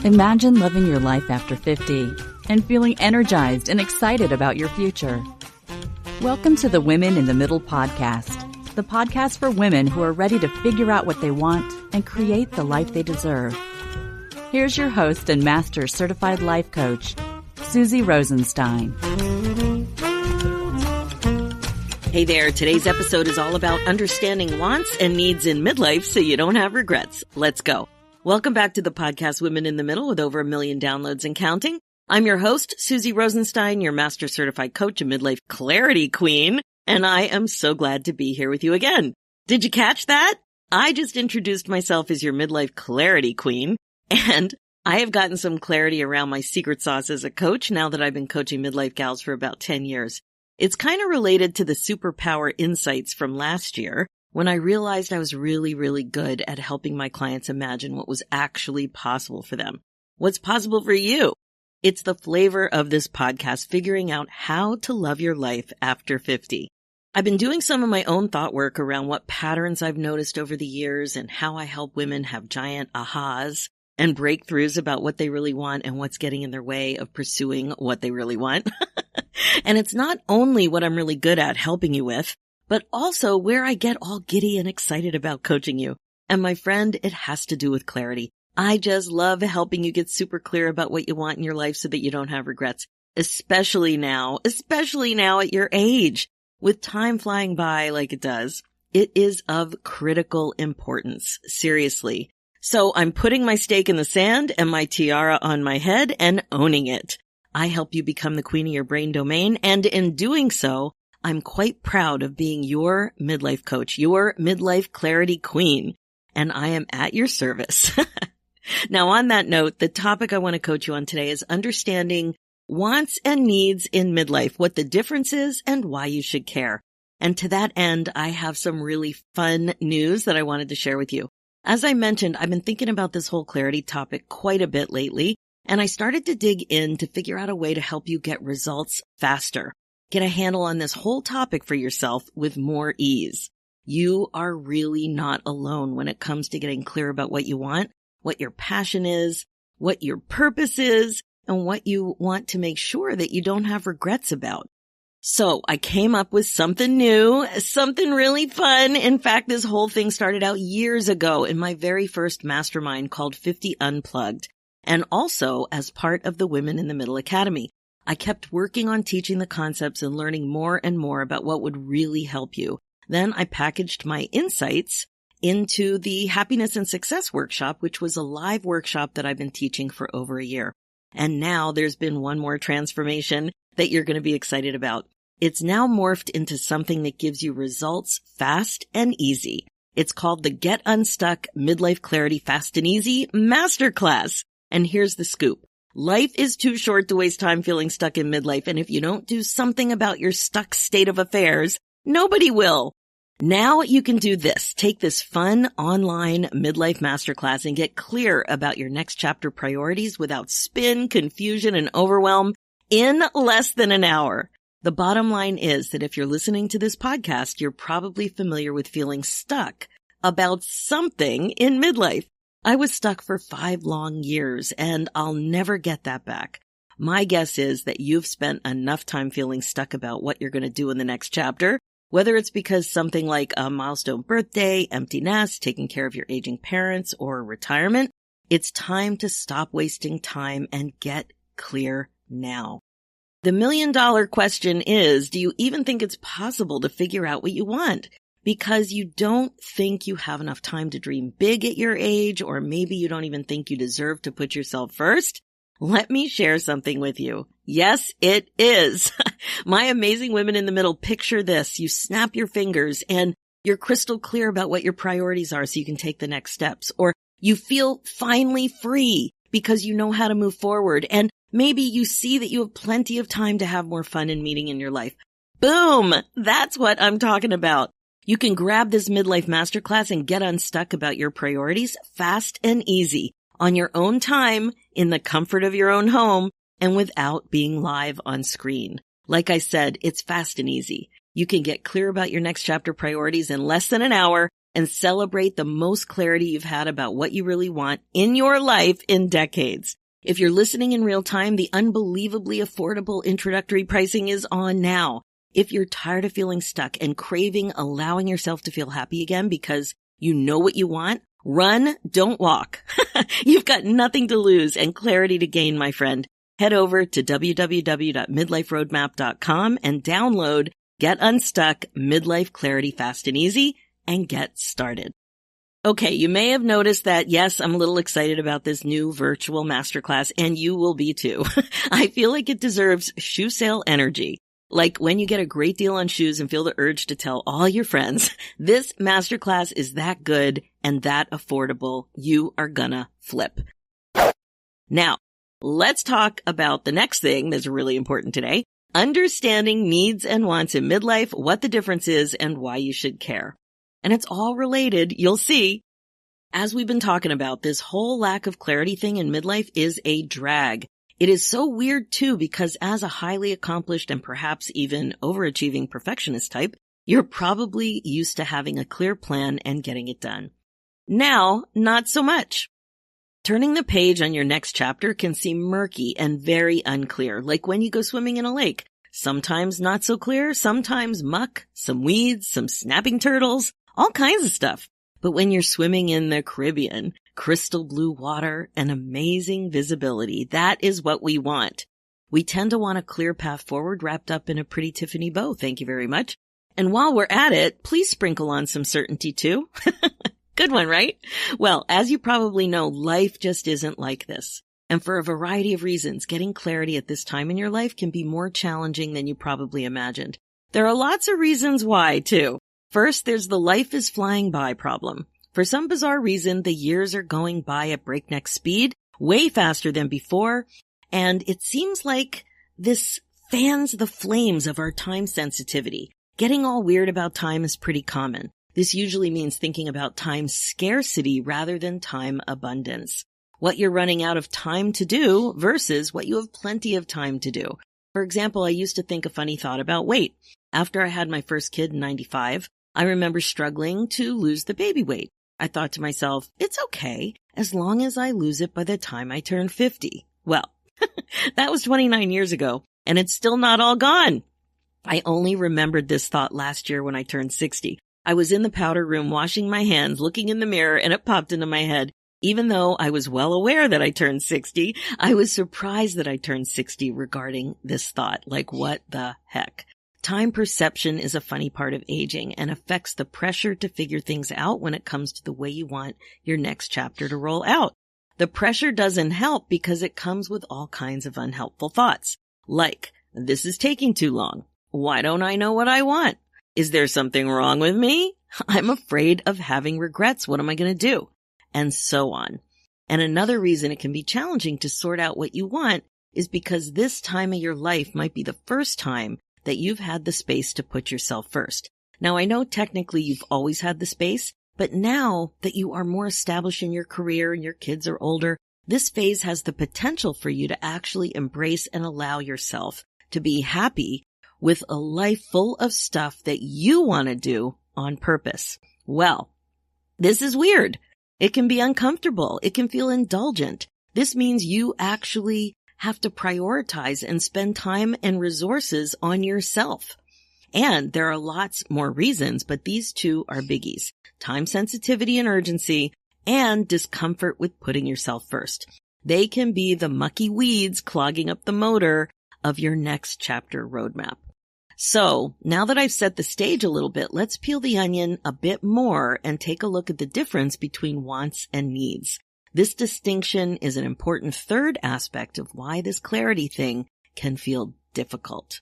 Imagine living your life after 50 and feeling energized and excited about your future. Welcome to the Women in the Middle podcast, the podcast for women who are ready to figure out what they want and create the life they deserve. Here's your host and master certified life coach, Susie Rosenstein. Hey there, today's episode is all about understanding wants and needs in midlife so you don't have regrets. Let's go. Welcome back to the podcast Women in the Middle with over 1 million downloads and counting. I'm your host, Susie Rosenstein, your master certified coach and midlife clarity queen, and I am so glad to be here with you again. Did you catch that? I just introduced myself as your midlife clarity queen, and I have gotten some clarity around my secret sauce as a coach now that I've been coaching midlife gals for about 10 years. It's kind of related to the superpower insights from last year when I realized I was really, really good at helping my clients imagine what was actually possible for them. What's possible for you? It's the flavor of this podcast, figuring out how to love your life after 50. I've been doing some of my own thought work around what patterns I've noticed over the years and how I help women have giant ahas and breakthroughs about what they really want and what's getting in their way of pursuing what they really want. And it's not only what I'm really good at helping you with, but also where I get all giddy and excited about coaching you. And my friend, it has to do with clarity. I just love helping you get super clear about what you want in your life so that you don't have regrets, especially now at your age. With time flying by like it does, it is of critical importance. Seriously. So I'm putting my stake in the sand and my tiara on my head and owning it. I help you become the queen of your brain domain, and in doing so, I'm quite proud of being your midlife coach, your midlife clarity queen, and I am at your service. Now, on that note, the topic I want to coach you on today is understanding wants and needs in midlife, what the difference is, and why you should care. And to that end, I have some really fun news that I wanted to share with you. As I mentioned, I've been thinking about this whole clarity topic quite a bit lately, and I started to dig in to figure out a way to help you get results faster. Get a handle on this whole topic for yourself with more ease. You are really not alone when it comes to getting clear about what you want, what your passion is, what your purpose is, and what you want to make sure that you don't have regrets about. So I came up with something new, something really fun. In fact, this whole thing started out years ago in my very first mastermind called 50 Unplugged, and also as part of the Women in the Middle Academy. I kept working on teaching the concepts and learning more and more about what would really help you. Then I packaged my insights into the Happiness and Success Workshop, which was a live workshop that I've been teaching for over a year. And now there's been one more transformation that you're going to be excited about. It's now morphed into something that gives you results fast and easy. It's called the Get Unstuck Midlife Clarity Fast and Easy Masterclass. And here's the scoop. Life is too short to waste time feeling stuck in midlife, and if you don't do something about your stuck state of affairs, nobody will. Now you can do this. Take this fun online midlife masterclass and get clear about your next chapter priorities without spin, confusion, and overwhelm in less than an hour. The bottom line is that if you're listening to this podcast, you're probably familiar with feeling stuck about something in midlife. I was stuck for 5 long years, and I'll never get that back. My guess is that you've spent enough time feeling stuck about what you're going to do in the next chapter, whether it's because something like a milestone birthday, empty nest, taking care of your aging parents, or retirement. It's time to stop wasting time and get clear now. The $1 million question is, do you even think it's possible to figure out what you want? Because you don't think you have enough time to dream big at your age, or maybe you don't even think you deserve to put yourself first? Let me share something with you. Yes, it is. My amazing women in the middle, picture this. You snap your fingers and you're crystal clear about what your priorities are so you can take the next steps. Or you feel finally free because you know how to move forward. And maybe you see that you have plenty of time to have more fun and meaning in your life. Boom! That's what I'm talking about. You can grab this midlife masterclass and get unstuck about your priorities fast and easy on your own time in the comfort of your own home and without being live on screen. Like I said, it's fast and easy. You can get clear about your next chapter priorities in less than an hour and celebrate the most clarity you've had about what you really want in your life in decades. If you're listening in real time, the unbelievably affordable introductory pricing is on now. If you're tired of feeling stuck and craving allowing yourself to feel happy again because you know what you want, run, don't walk. You've got nothing to lose and clarity to gain, my friend. Head over to www.midliferoadmap.com and download Get Unstuck Midlife Clarity Fast and Easy and get started. Okay, you may have noticed that, yes, I'm a little excited about this new virtual masterclass, and you will be too. I feel like it deserves shoe sale energy. Like when you get a great deal on shoes and feel the urge to tell all your friends, this masterclass is that good and that affordable. You are gonna flip. Now, let's talk about the next thing that's really important today. Understanding needs and wants in midlife, what the difference is, and why you should care. And it's all related, you'll see. As we've been talking about, this whole lack of clarity thing in midlife is a drag. It is so weird too, because as a highly accomplished and perhaps even overachieving perfectionist type, you're probably used to having a clear plan and getting it done. Now, not so much. Turning the page on your next chapter can seem murky and very unclear, like when you go swimming in a lake. Sometimes not so clear, sometimes muck, some weeds, some snapping turtles, all kinds of stuff. But when you're swimming in the Caribbean, crystal blue water and amazing visibility, that is what we want. We tend to want a clear path forward wrapped up in a pretty Tiffany bow, thank you very much. And while we're at it, please sprinkle on some certainty too. Good one, right? Well, as you probably know, life just isn't like this. And for a variety of reasons, getting clarity at this time in your life can be more challenging than you probably imagined. There are lots of reasons why, too. First, there's the life is flying by problem. For some bizarre reason, the years are going by at breakneck speed, way faster than before, and it seems like this fans the flames of our time sensitivity. Getting all weird about time is pretty common. This usually means thinking about time scarcity rather than time abundance. What you're running out of time to do versus what you have plenty of time to do. For example, I used to think a funny thought about weight. After I had my first kid in 95, I remember struggling to lose the baby weight. I thought to myself, it's okay as long as I lose it by the time I turn 50. Well, that was 29 years ago, and it's still not all gone. I only remembered this thought last year when I turned 60. I was in the powder room washing my hands, looking in the mirror, and it popped into my head. Even though I was well aware that I turned 60, I was surprised that I turned 60 regarding this thought. Like, what the heck? Time perception is a funny part of aging and affects the pressure to figure things out when it comes to the way you want your next chapter to roll out. The pressure doesn't help because it comes with all kinds of unhelpful thoughts. Like, this is taking too long. Why don't I know what I want? Is there something wrong with me? I'm afraid of having regrets. What am I going to do? And so on. And another reason it can be challenging to sort out what you want is because this time of your life might be the first time that you've had the space to put yourself first. Now, I know technically you've always had the space, but now that you are more established in your career and your kids are older, this phase has the potential for you to actually embrace and allow yourself to be happy with a life full of stuff that you want to do on purpose. Well, this is weird. It can be uncomfortable. It can feel indulgent. This means you actually have to prioritize and spend time and resources on yourself. And there are lots more reasons, but these two are biggies. Time sensitivity and urgency, and discomfort with putting yourself first. They can be the mucky weeds clogging up the motor of your next chapter roadmap. So now that I've set the stage a little bit, let's peel the onion a bit more and take a look at the difference between wants and needs. This distinction is an important third aspect of why this clarity thing can feel difficult.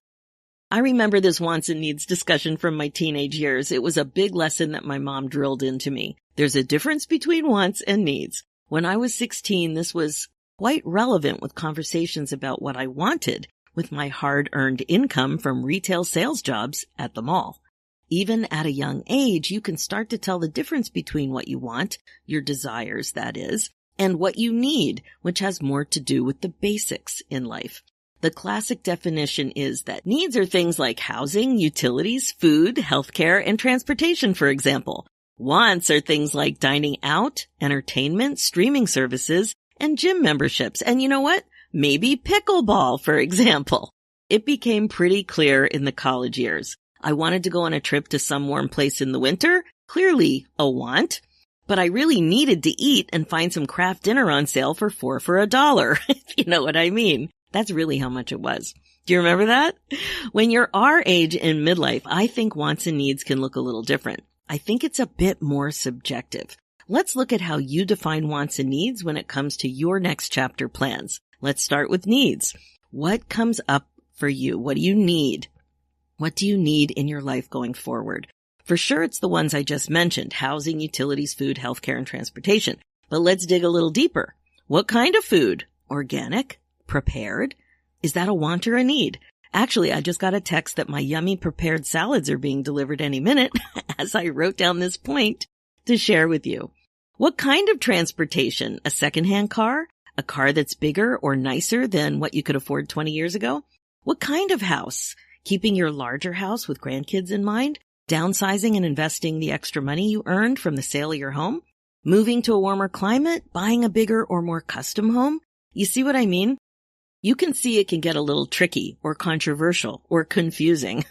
I remember this wants and needs discussion from my teenage years. It was a big lesson that my mom drilled into me. There's a difference between wants and needs. When I was 16, this was quite relevant with conversations about what I wanted with my hard-earned income from retail sales jobs at the mall. Even at a young age, you can start to tell the difference between what you want, your desires, that is, and what you need, which has more to do with the basics in life. The classic definition is that needs are things like housing, utilities, food, healthcare, and transportation, for example. Wants are things like dining out, entertainment, streaming services, and gym memberships. And you know what? Maybe pickleball, for example. It became pretty clear in the college years. I wanted to go on a trip to some warm place in the winter. Clearly a want. But I really needed to eat and find some craft dinner on sale for $4 for $1, if you know what I mean. That's really how much it was. Do you remember that? When you're our age in midlife, I think wants and needs can look a little different. I think it's a bit more subjective. Let's look at how you define wants and needs when it comes to your next chapter plans. Let's start with needs. What comes up for you? What do you need? What do you need in your life going forward? For sure, it's the ones I just mentioned: housing, utilities, food, healthcare, and transportation. But let's dig a little deeper. What kind of food? Organic? Prepared? Is that a want or a need? Actually, I just got a text that my yummy prepared salads are being delivered any minute as I wrote down this point to share with you. What kind of transportation? A secondhand car? A car that's bigger or nicer than what you could afford 20 years ago? What kind of house? Keeping your larger house with grandkids in mind? Downsizing and investing the extra money you earned from the sale of your home? Moving to a warmer climate? Buying a bigger or more custom home? You see what I mean? You can see it can get a little tricky or controversial or confusing.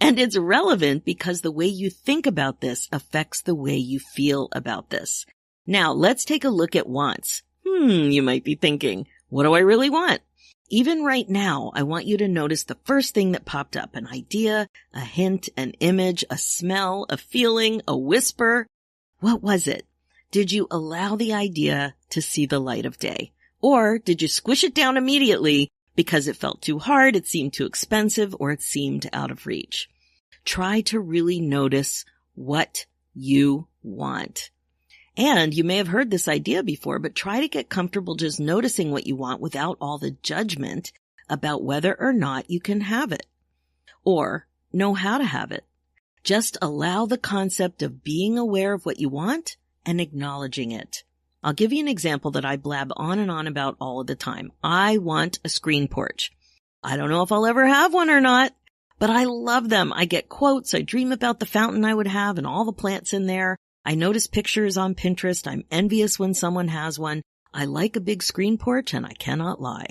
And it's relevant because the way you think about this affects the way you feel about this. Now, let's take a look at wants. You might be thinking, what do I really want? Even right now, I want you to notice the first thing that popped up: an idea, a hint, an image, a smell, a feeling, a whisper. What was it? Did you allow the idea to see the light of day? Or did you squish it down immediately because it felt too hard, it seemed too expensive, or it seemed out of reach? Try to really notice what you want. And you may have heard this idea before, but try to get comfortable just noticing what you want without all the judgment about whether or not you can have it or know how to have it. Just allow the concept of being aware of what you want and acknowledging it. I'll give you an example that I blab on and on about all of the time. I want a screen porch. I don't know if I'll ever have one or not, but I love them. I get quotes. I dream about the fountain I would have and all the plants in there. I notice pictures on Pinterest. I'm envious when someone has one. I like a big screen porch, and I cannot lie.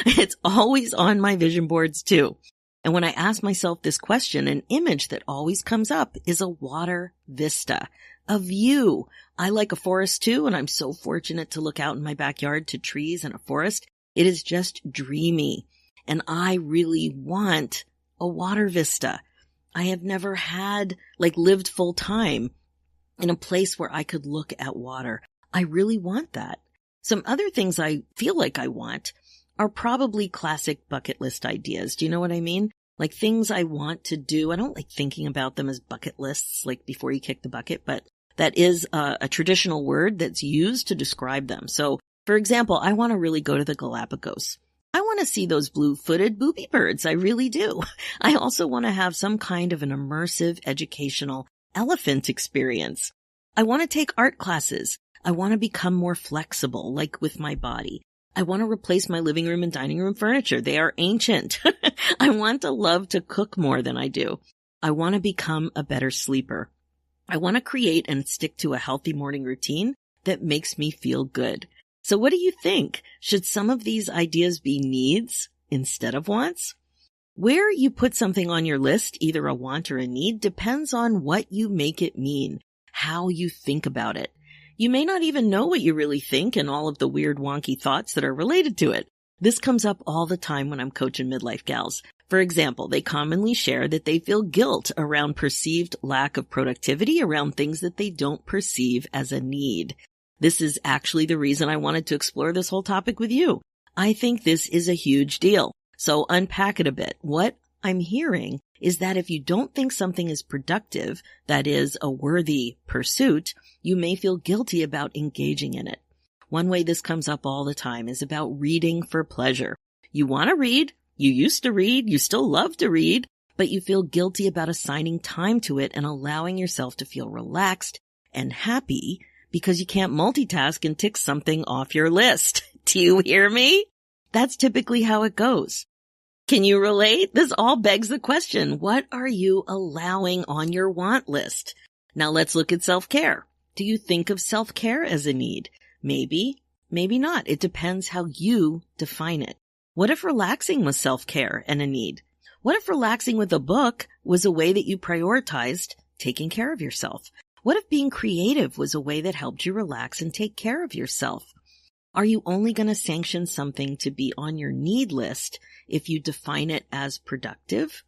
It's always on my vision boards too. And when I ask myself this question, an image that always comes up is a water vista, a view. I like a forest too, and I'm so fortunate to look out in my backyard to trees and a forest. It is just dreamy, and I really want a water vista. I have never lived full time in a place where I could look at water. I really want that. Some other things I feel like I want are probably classic bucket list ideas. Do you know what I mean? Like things I want to do. I don't like thinking about them as bucket lists, like before you kick the bucket, but that is a traditional word that's used to describe them. So, for example, I want to really go to the Galapagos. I want to see those blue-footed booby birds. I really do. I also want to have some kind of an immersive educational elephant experience. I want to take art classes. I want to become more flexible, like with my body. I want to replace my living room and dining room furniture. They are ancient. I want to love to cook more than I do. I want to become a better sleeper. I want to create and stick to a healthy morning routine that makes me feel good. So what do you think? Should some of these ideas be needs instead of wants? Where you put something on your list, either a want or a need, depends on what you make it mean, how you think about it. You may not even know what you really think and all of the weird wonky thoughts that are related to it. This comes up all the time when I'm coaching midlife gals. For example, they commonly share that they feel guilt around perceived lack of productivity around things that they don't perceive as a need. This is actually the reason I wanted to explore this whole topic with you. I think this is a huge deal. So unpack it a bit. What I'm hearing is that if you don't think something is productive, that is a worthy pursuit, you may feel guilty about engaging in it. One way this comes up all the time is about reading for pleasure. You want to read, you used to read, you still love to read, but you feel guilty about assigning time to it and allowing yourself to feel relaxed and happy because you can't multitask and tick something off your list. Do you hear me? That's typically how it goes. Can you relate? This all begs the question, what are you allowing on your want list? Now let's look at self-care. Do you think of self-care as a need? Maybe, maybe not. It depends how you define it. What if relaxing was self-care and a need? What if relaxing with a book was a way that you prioritized taking care of yourself? What if being creative was a way that helped you relax and take care of yourself? Are you only going to sanction something to be on your need list if you define it as productive?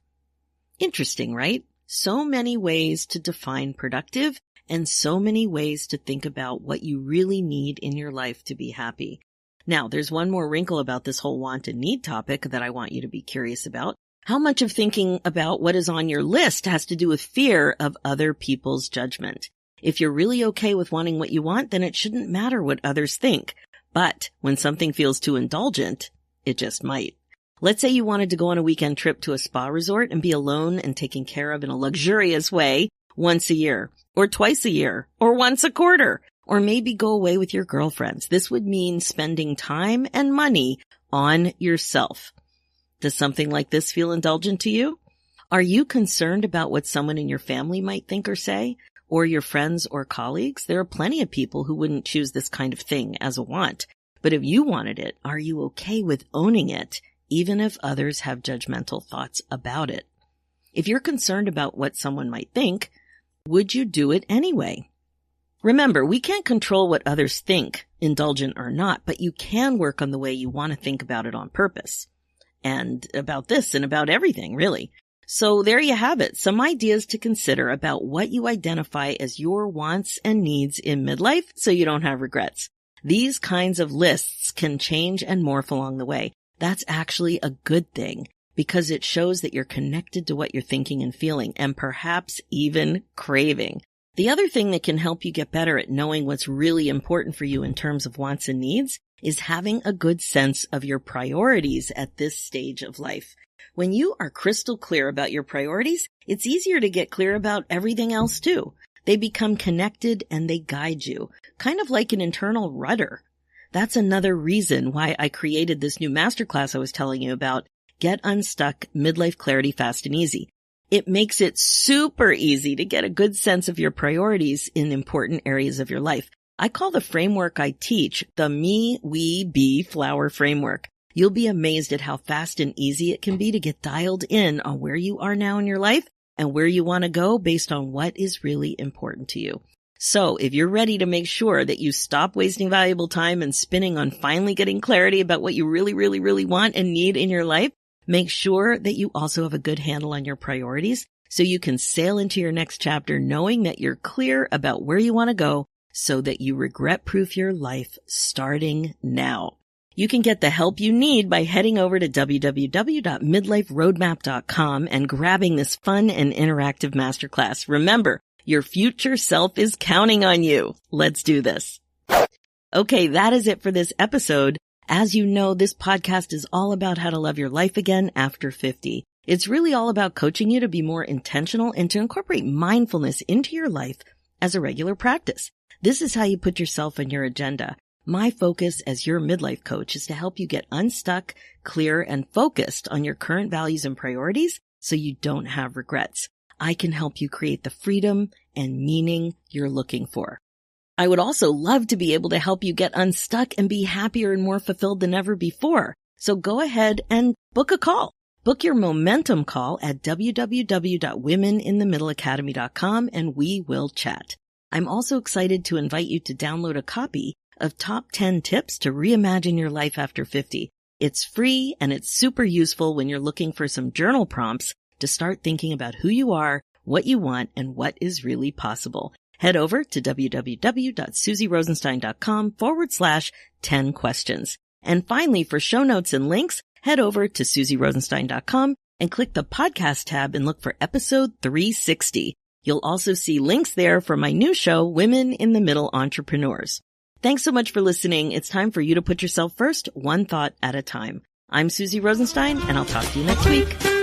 Interesting, right? So many ways to define productive and so many ways to think about what you really need in your life to be happy. Now, there's one more wrinkle about this whole want and need topic that I want you to be curious about. How much of thinking about what is on your list has to do with fear of other people's judgment? If you're really okay with wanting what you want, then it shouldn't matter what others think. But when something feels too indulgent, it just might. Let's say you wanted to go on a weekend trip to a spa resort and be alone and taken care of in a luxurious way once a year, or twice a year, or once a quarter, or maybe go away with your girlfriends. This would mean spending time and money on yourself. Does something like this feel indulgent to you? Are you concerned about what someone in your family might think or say, or your friends or colleagues? There are plenty of people who wouldn't choose this kind of thing as a want. But if you wanted it, are you okay with owning it, even if others have judgmental thoughts about it? If you're concerned about what someone might think, would you do it anyway? Remember, we can't control what others think, indulgent or not, but you can work on the way you want to think about it on purpose. And about this and about everything, really. So there you have it. Some ideas to consider about what you identify as your wants and needs in midlife so you don't have regrets. These kinds of lists can change and morph along the way. That's actually a good thing because it shows that you're connected to what you're thinking and feeling and perhaps even craving. The other thing that can help you get better at knowing what's really important for you in terms of wants and needs is having a good sense of your priorities at this stage of life. When you are crystal clear about your priorities, it's easier to get clear about everything else too. They become connected and they guide you, kind of like an internal rudder. That's another reason why I created this new masterclass I was telling you about, Get Unstuck, Midlife Clarity Fast and Easy. It makes it super easy to get a good sense of your priorities in important areas of your life. I call the framework I teach the Me, We, Be Flower framework. You'll be amazed at how fast and easy it can be to get dialed in on where you are now in your life and where you want to go based on what is really important to you. So if you're ready to make sure that you stop wasting valuable time and spinning on finally getting clarity about what you really, really, really want and need in your life, make sure that you also have a good handle on your priorities so you can sail into your next chapter knowing that you're clear about where you want to go so that you regret-proof your life starting now. You can get the help you need by heading over to www.midliferoadmap.com and grabbing this fun and interactive masterclass. Remember, your future self is counting on you. Let's do this. Okay, that is it for this episode. As you know, this podcast is all about how to love your life again after 50. It's really all about coaching you to be more intentional and to incorporate mindfulness into your life as a regular practice. This is how you put yourself on your agenda. My focus as your midlife coach is to help you get unstuck, clear, and focused on your current values and priorities so you don't have regrets. I can help you create the freedom and meaning you're looking for. I would also love to be able to help you get unstuck and be happier and more fulfilled than ever before. So go ahead and book a call. Book your momentum call at www.womeninthemiddleacademy.com and we will chat. I'm also excited to invite you to download a copy of Top 10 Tips to Reimagine Your Life After 50. It's free and it's super useful when you're looking for some journal prompts to start thinking about who you are, what you want, and what is really possible. Head over to www.susierosenstein.com/10 questions. And finally, for show notes and links, head over to susierosenstein.com and click the podcast tab and look for episode 360. You'll also see links there for my new show, Women in the Middle Entrepreneurs. Thanks so much for listening. It's time for you to put yourself first, one thought at a time. I'm Susie Rosenstein, and I'll talk to you next week.